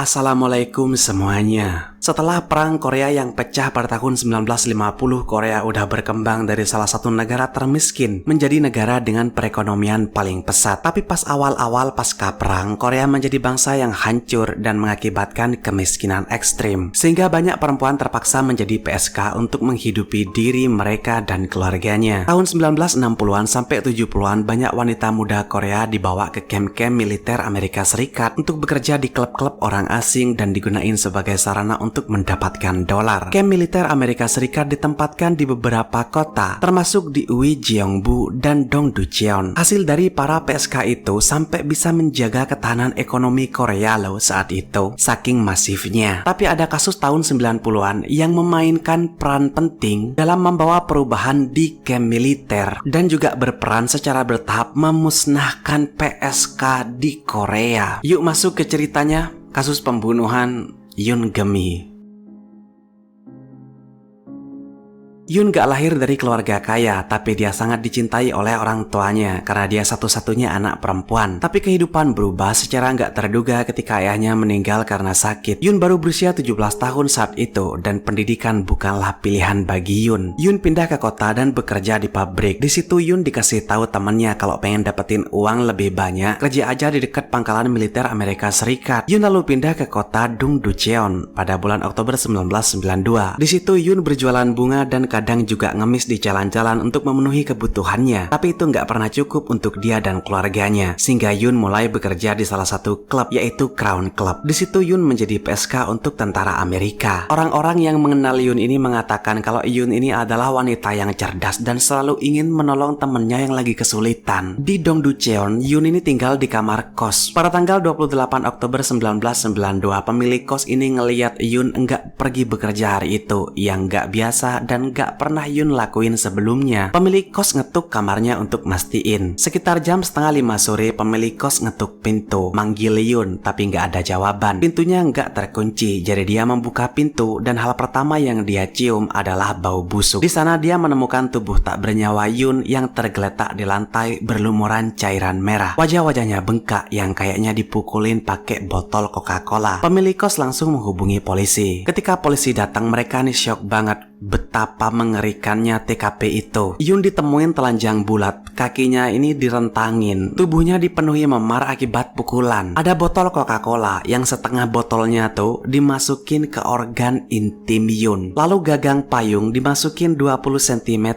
Assalamualaikum semuanya. Setelah Perang Korea yang pecah pada tahun 1950, Korea udah berkembang dari salah satu negara termiskin menjadi negara dengan perekonomian paling pesat. Tapi pas awal-awal pasca perang, Korea menjadi bangsa yang hancur dan mengakibatkan kemiskinan ekstrim. Sehingga banyak perempuan terpaksa menjadi PSK untuk menghidupi diri mereka dan keluarganya. Tahun 1960-an sampai 70-an, banyak wanita muda Korea dibawa ke camp-camp militer Amerika Serikat untuk bekerja di klub-klub orang asing dan digunain sebagai sarana untuk mendapatkan dolar. Camp militer Amerika Serikat ditempatkan di beberapa kota, termasuk di Uy, Jeongbu, dan Dongducheon. Hasil dari para PSK itu sampai bisa menjaga ketahanan ekonomi Korea loh saat itu, saking masifnya. Tapi ada kasus tahun 90-an yang memainkan peran penting dalam membawa perubahan di camp militer dan juga berperan secara bertahap memusnahkan PSK di Korea. Yuk masuk ke ceritanya, kasus pembunuhan Yoon Geumi. Yoon gak lahir dari keluarga kaya, tapi dia sangat dicintai oleh orang tuanya karena dia satu-satunya anak perempuan. Tapi kehidupan berubah secara gak terduga ketika ayahnya meninggal karena sakit. Yoon baru berusia 17 tahun saat itu dan pendidikan bukanlah pilihan bagi Yoon. Yoon pindah ke kota dan bekerja di pabrik. Di situ Yoon dikasih tahu temannya kalau pengen dapetin uang lebih banyak, kerja aja di dekat pangkalan militer Amerika Serikat. Yoon lalu pindah ke kota Dongducheon pada bulan Oktober 1992. Di situ Yoon berjualan bunga dan kadang juga ngemis di jalan-jalan untuk memenuhi kebutuhannya. Tapi itu nggak pernah cukup untuk dia dan keluarganya. Sehingga Yoon mulai bekerja di salah satu klub, yaitu Crown Club. Di situ Yoon menjadi PSK untuk tentara Amerika. Orang-orang yang mengenal Yoon ini mengatakan kalau Yoon ini adalah wanita yang cerdas dan selalu ingin menolong temennya yang lagi kesulitan. Di Dongducheon, Yoon ini tinggal di kamar kos. Pada tanggal 28 Oktober 1992, pemilik kos ini ngeliat Yoon nggak pergi bekerja hari itu, yang nggak biasa dan nggak pernah Yoon lakuin sebelumnya. Pemilik kos ngetuk kamarnya untuk mastiin. Sekitar jam 4:30 sore, pemilik kos ngetuk pintu, manggil Yoon, tapi nggak ada jawaban. Pintunya nggak terkunci, jadi dia membuka pintu dan hal pertama yang dia cium adalah bau busuk. Di sana dia menemukan tubuh tak bernyawa Yoon yang tergeletak di lantai berlumuran cairan merah. Wajah-wajahnya bengkak yang kayaknya dipukulin pakai botol Coca-Cola. Pemilik kos langsung menghubungi polisi. Ketika polisi datang, mereka nih shock banget betapa mengerikannya TKP itu. Yoon ditemuin telanjang bulat, kakinya ini direntangin, tubuhnya dipenuhi memar akibat pukulan. Ada botol Coca-Cola yang setengah botolnya tuh dimasukin ke organ intim Yoon. Lalu gagang payung dimasukin 20 cm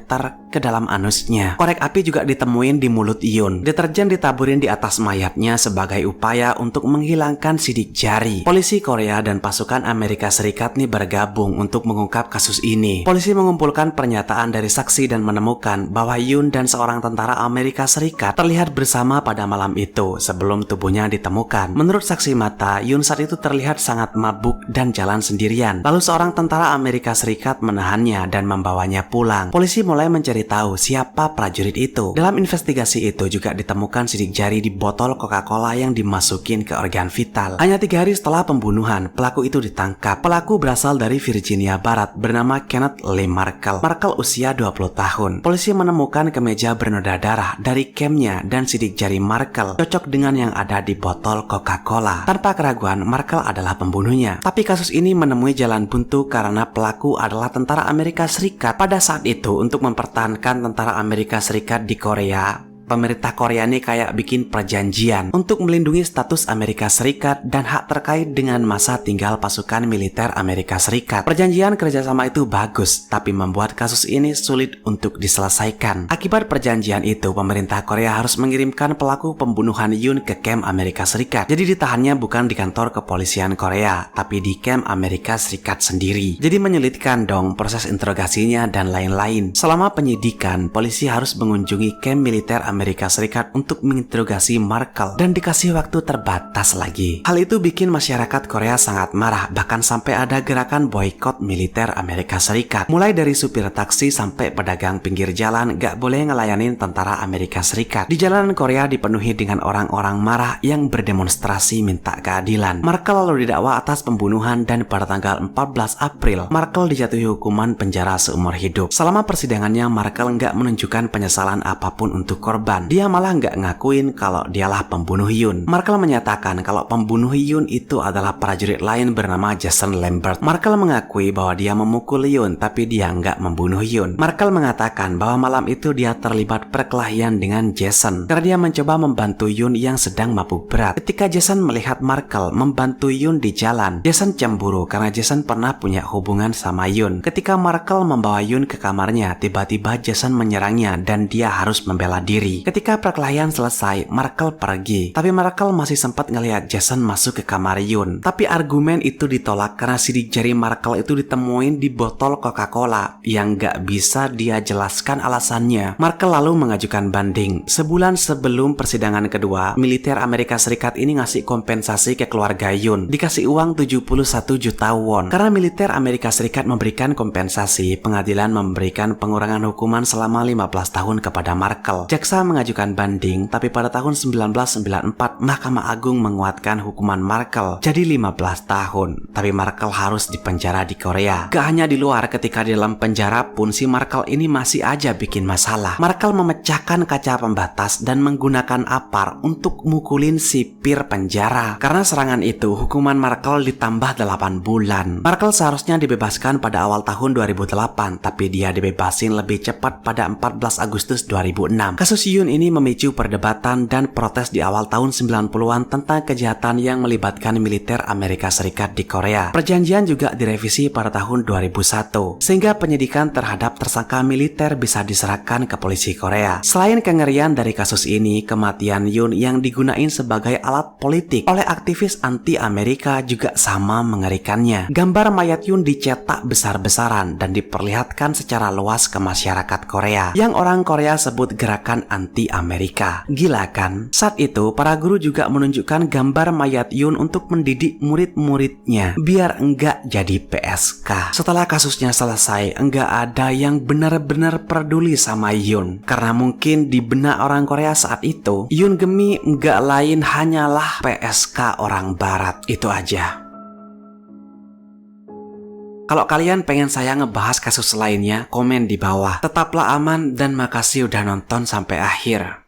ke dalam anusnya. Korek api juga ditemuin di mulut Yoon. Deterjen ditaburin di atas mayatnya sebagai upaya untuk menghilangkan sidik jari. Polisi Korea dan pasukan Amerika Serikat nih bergabung untuk mengungkap kasus ini. Polisi mengumpulkan pernyataan dari saksi dan menemukan bahwa Yoon dan seorang tentara Amerika Serikat terlihat bersama pada malam itu sebelum tubuhnya ditemukan. Menurut saksi mata, Yoon saat itu terlihat sangat mabuk dan jalan sendirian. Lalu seorang tentara Amerika Serikat menahannya dan membawanya pulang. Polisi mulai mencari tahu siapa prajurit itu. Dalam investigasi itu juga ditemukan sidik jari di botol Coca-Cola yang dimasukin ke organ vital. Hanya 3 hari setelah pembunuhan, pelaku itu ditangkap. Pelaku berasal dari Virginia Barat, bernama Kenneth Lee Markle. Markle usia 20 tahun. Polisi menemukan kemeja bernoda darah dari campnya dan sidik jari Markle cocok dengan yang ada di botol Coca-Cola. Tanpa keraguan, Markle adalah pembunuhnya. Tapi kasus ini menemui jalan buntu karena pelaku adalah tentara Amerika Serikat. Pada saat itu, untuk mempertahankan tentara Amerika Serikat di Korea, pemerintah Korea ini kayak bikin perjanjian untuk melindungi status Amerika Serikat dan hak terkait dengan masa tinggal pasukan militer Amerika Serikat. Perjanjian kerjasama itu bagus, tapi membuat kasus ini sulit untuk diselesaikan. Akibat perjanjian itu, pemerintah Korea harus mengirimkan pelaku pembunuhan Yoon ke camp Amerika Serikat. Jadi ditahannya bukan di kantor kepolisian Korea, tapi di camp Amerika Serikat sendiri. Jadi menyulitkan dong proses interogasinya dan lain-lain. Selama penyidikan, polisi harus mengunjungi camp militer Amerika Serikat untuk menginterogasi Markle dan dikasih waktu terbatas lagi. Hal itu bikin masyarakat Korea sangat marah, bahkan sampai ada gerakan boykot militer Amerika Serikat. Mulai dari supir taksi sampai pedagang pinggir jalan gak boleh ngelayanin tentara Amerika Serikat. Di jalanan Korea dipenuhi dengan orang-orang marah yang berdemonstrasi minta keadilan. Markle lalu didakwa atas pembunuhan dan pada tanggal 14 April, Markle dijatuhi hukuman penjara seumur hidup. Selama persidangannya, Markle nggak menunjukkan penyesalan apapun untuk korban korban. Dia malah nggak ngakuin kalau dialah pembunuh Yun. Markel menyatakan kalau pembunuh Yun itu adalah prajurit lain bernama Jason Lambert. Markel mengakui bahwa dia memukul Yun, tapi dia nggak membunuh Yun. Markel mengatakan bahwa malam itu dia terlibat perkelahian dengan Jason karena dia mencoba membantu Yun yang sedang mabuk berat. Ketika Jason melihat Markel membantu Yun di jalan, Jason cemburu karena Jason pernah punya hubungan sama Yun. Ketika Markel membawa Yun ke kamarnya, tiba-tiba Jason menyerangnya dan dia harus membela diri. Ketika perkelahian selesai, Markel pergi. Tapi Markel masih sempat ngelihat Jason masuk ke kamar Yun. Tapi argumen itu ditolak karena sidik jari Markel itu ditemuin di botol Coca-Cola yang nggak bisa dia jelaskan alasannya. Markel lalu mengajukan banding. Sebulan sebelum persidangan kedua, militer Amerika Serikat ini ngasih kompensasi ke keluarga Yun. Dikasih uang 71 juta won. Karena militer Amerika Serikat memberikan kompensasi, pengadilan memberikan pengurangan hukuman selama 15 tahun kepada Markel. Jaksa mengajukan banding, tapi pada tahun 1994 Mahkamah Agung menguatkan hukuman Markel jadi 15 tahun. Tapi Markel harus dipenjara di Korea. Gak hanya di luar, ketika di dalam penjara pun si Markel ini masih aja bikin masalah. Markel memecahkan kaca pembatas dan menggunakan apar untuk mukulin sipir penjara. Karena serangan itu, hukuman Markel ditambah 8 bulan. Markel seharusnya dibebaskan pada awal tahun 2008, tapi dia dibebasin lebih cepat pada 14 Agustus 2006. Kasus Yun ini memicu perdebatan dan protes di awal tahun 90-an tentang kejahatan yang melibatkan militer Amerika Serikat di Korea. Perjanjian juga direvisi pada tahun 2001, sehingga penyidikan terhadap tersangka militer bisa diserahkan ke polisi Korea. Selain kengerian dari kasus ini, kematian Yun yang digunain sebagai alat politik oleh aktivis anti-Amerika juga sama mengerikannya. Gambar mayat Yun dicetak besar-besaran dan diperlihatkan secara luas ke masyarakat Korea, yang orang Korea sebut gerakan anti-Amerika. Gila kan? Saat itu, para guru juga menunjukkan gambar mayat Yun untuk mendidik murid-muridnya biar enggak jadi PSK. Setelah kasusnya selesai, enggak ada yang benar-benar peduli sama Yun. Karena mungkin di benak orang Korea saat itu, Yoon Geumi enggak lain hanyalah PSK orang Barat. Itu aja. Kalau kalian pengen saya ngebahas kasus lainnya, komen di bawah. Tetaplah aman dan makasih udah nonton sampai akhir.